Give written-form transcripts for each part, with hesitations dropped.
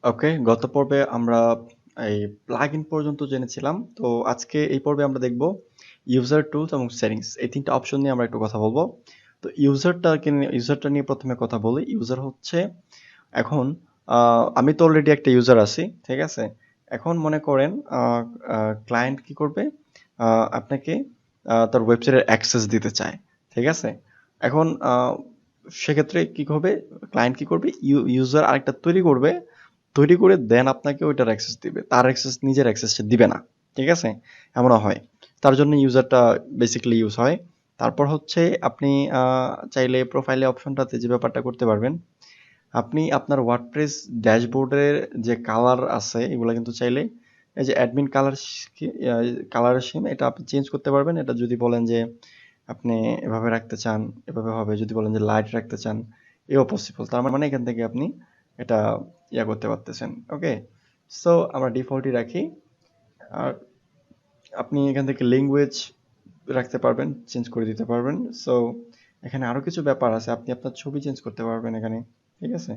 ওকে, গত পর্বে আমরা এই প্লাগইন পর্যন্ত জেনেছিলাম। তো আজকে এই পর্বে আমরা দেখব ইউজার টুলস এবং সেটিংস, এই তিনটা অপশন নিয়ে আমরা একটু কথা বলবো। তো ইউজারটা নিয়ে প্রথমে কথা বলি। ইউজার হচ্ছে এখন আমি তো অলরেডি একটা ইউজার আছি, ঠিক আছে। এখন মনে করেন ক্লায়েন্ট কি করবে, আপনাকে তার ওয়েবসাইটের অ্যাক্সেস দিতে চায়, ঠিক আছে। এখন সেক্ষেত্রে কি হবে, ক্লায়েন্ট কি করবে, ইউজার আরেকটা তৈরি করে দেন আপনাকে ওইটার অ্যাক্সেস দিবে, তার অ্যাক্সেস নিজের অ্যাক্সেস সে দিবে না, ঠিক আছে। এমনও হয়, তার জন্য ইউজারটা বেসিক্যালি ইউজ হয়। তারপর হচ্ছে আপনি চাইলে প্রোফাইলে অপশনটাতে যে ব্যাপারটা করতে পারবেন, আপনি আপনার ওয়ার্ডপ্রেস ড্যাশবোর্ডের যে কালার আছে এগুলো কিন্তু চাইলে এই যে অ্যাডমিন কালার স্কিম এটা আপনি চেঞ্জ করতে পারবেন। এটা যদি বলেন যে আপনি এভাবে রাখতে চান এভাবে হবে, যদি বলেন যে লাইট রাখতে চান এও পসিবল। তার মানে এখান থেকে আপনি এটা করতে পারতেছেন। ওকে, সো আমরা ডিফল্টই রাখি। আর আপনি এখান থেকে ল্যাঙ্গুয়েজ রাখতে পারবেন, চেঞ্জ করে দিতে পারবেন। সো এখানে আরো কিছু ব্যাপার আছে, আপনি আপনার ছবি চেঞ্জ করতে পারবেন এখানে, ঠিক আছে।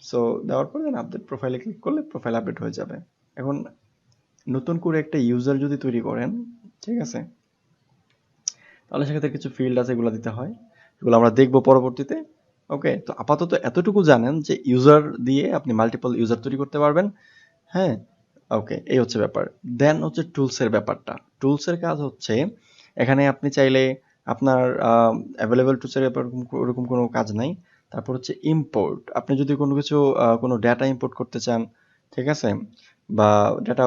সো দেওয়ার পর দেন আপডেট প্রোফাইলে ক্লিক করলে প্রোফাইল আপডেট হয়ে যাবে। এখন নতুন করে একটা ইউজার যদি তৈরি করেন, ঠিক আছে, তাহলে সেক্ষেত্রে কিছু ফিল্ড আছে, এগুলো দিতে হয়, এগুলো আমরা দেখবো পরবর্তীতে। ওকে, তো আপাতত এতটুকু জানেন যে ইউজার দিয়ে আপনি মাল্টিপল ইউজার তৈরি করতে পারবেন। হ্যাঁ, ওকে, এই হচ্ছে ব্যাপার। দেন হচ্ছে টুলসের ব্যাপারটা। টুলসের কাজ হচ্ছে এখানে আপনি চাইলে আপনার অ্যাভেলেবল টুলসের ব্যাপার ওরকম কোনো কাজ নাই। তারপর হচ্ছে ইম্পোর্ট, আপনি যদি কোনো কিছু কোনো ডেটা ইম্পোর্ট করতে চান, ঠিক আছে, বা ডেটা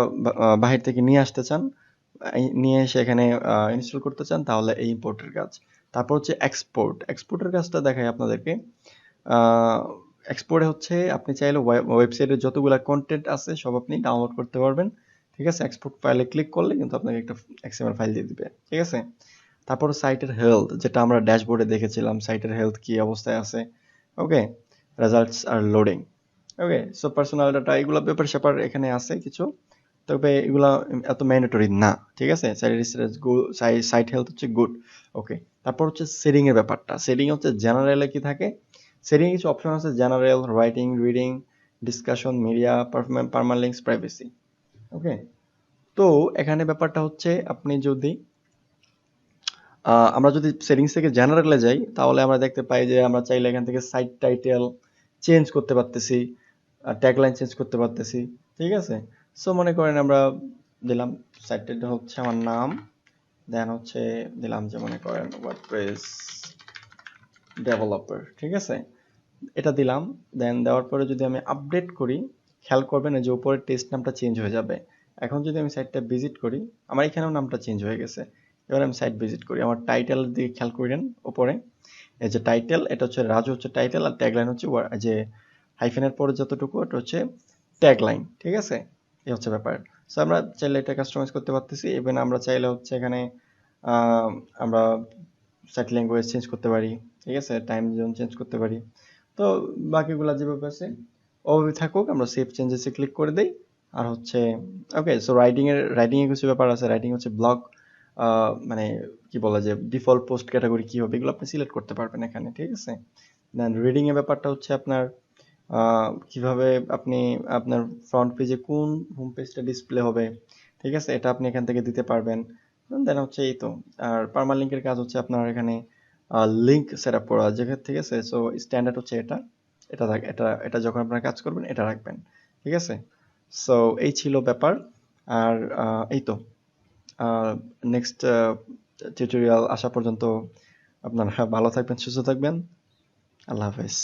বাহির থেকে নিয়ে আসতে চান, নিয়ে এসে এখানে ইনস্টল করতে চান, তাহলে এই ইম্পোর্টের কাজ। তারপর হচ্ছে এক্সপোর্টের কাজটা দেখাই আপনাদেরকে। এক্সপোর্টে হচ্ছে আপনি চাইলে ওয়েবসাইটে যতগুলা কন্টেন্ট আছে সব আপনি ডাউনলোড করতে পারবেন, ঠিক আছে। এক্সপোর্ট ফাইলে ক্লিক করলে কিন্তু আপনাকে একটা এক্সএমএল ফাইল দিয়ে দিবে, ঠিক আছে। তারপর সাইটের হেলথ, যেটা আমরা ড্যাশবোর্ডে দেখেছিলাম, সাইটের হেলথ কি অবস্থায় আছে। ওকে, রেজাল্টস আর লোডিং। ওকে, সো পার্সোনাল ডাটা এগুলো ব্যাপার স্যাপার এখানে আছে কিছু, তবে এগুলা এত ম্যান্ডেটরি না, ঠিক আছে। সাইট হেলথ হচ্ছে গুড। ওকে, তারপর হচ্ছে সেটিং এর ব্যাপারটা। সেটিং হচ্ছে জেনারেলে কি থাকে, সেটিং কিছু অপশন আছে, general, writing, reading, discussion, media, permalinks, privacy. Okay, তো এখানে ব্যাপারটা হচ্ছে আপনি যদি আমরা যদি সেটিংস থেকে জেনারেলে যাই, তাহলে আমরা দেখতে পাই যে আমরা চাইলে এখান থেকে সাইট টাইটেল চেঞ্জ করতে পারতেছি, ট্যাগলাইন চেঞ্জ করতে পারতেছি, ঠিক আছে। সো মনে করেন আমরা দিলাম সাইট টাইটেল হচ্ছে আমার নাম, দেন হচ্ছে দিলাম যে মনে করেন ওয়ার্ডপ্রেস ডেভেলপার, ঠিক আছে, এটা দিলাম। দেন দেওয়ার পরে যদি আমি আপডেট করি, খেয়াল করবেন যে উপরে টেক্সট নামটা চেঞ্জ হয়ে যাবে। এখন যদি আমি সাইটটা ভিজিট করি, আমার এখানেও নামটা চেঞ্জ হয়ে গেছে। এবার আমি সাইট ভিজিট করি, আমার টাইটেলের দিকে খেয়াল করেন, উপরে এই যে টাইটেল, এটা হচ্ছে রাজু হচ্ছে টাইটেল, আর ট্যাগলাইন হচ্ছে যে হাইফেনের পরে যতটুকু এটা হচ্ছে ট্যাগলাইন, ঠিক আছে। এই হচ্ছে ব্যাপার। সো আমরা চাইলে এটা কাস্টমাইজ করতে পারতেছি। ইভেন আমরা চাইলে হচ্ছে এখানে আমরা সাইট ল্যাঙ্গুয়েজ চেঞ্জ করতে পারি, ঠিক আছে, টাইম জোন চেঞ্জ করতে পারি। তো বাকিগুলা যেভাবে আছে ওভাবে থাকুক, আমরা সেভ চেঞ্জেসে ক্লিক করে দেই। আর হচ্ছে ওকে, সো রাইটিং এর কিছু ব্যাপার আছে। রাইটিং হচ্ছে ব্লগ, মানে কি বলা যায়, ডিফল্ট পোস্ট ক্যাটাগরি কি হবে এগুলো আপনি সিলেক্ট করতে পারবেন এখানে, ঠিক আছে। দেন রিডিং এর ব্যাপারটা হচ্ছে আপনার কিভাবে আপনি আপনার ফ্রন্ট পেজে কোন হোম পেজটা ডিসপ্লে হবে, ঠিক আছে, এটা আপনি এখান থেকে দিতে পারবেন। দেন হচ্ছে এই তো। আর পার্মালিঙ্কের কাজ হচ্ছে আপনার এখানে লিঙ্ক সেট আপ করা, যেখানে, ঠিক আছে। সো স্ট্যান্ডার্ড হচ্ছে এটা, এটা যখন আপনারা কাজ করবেন এটা রাখবেন, ঠিক আছে। সো এই ছিল ব্যাপার। আর এই তো, নেক্সট টিউটোরিয়াল আসা পর্যন্ত আপনারা ভালো থাকবেন, সুস্থ থাকবেন। আল্লাহ হাফেজ।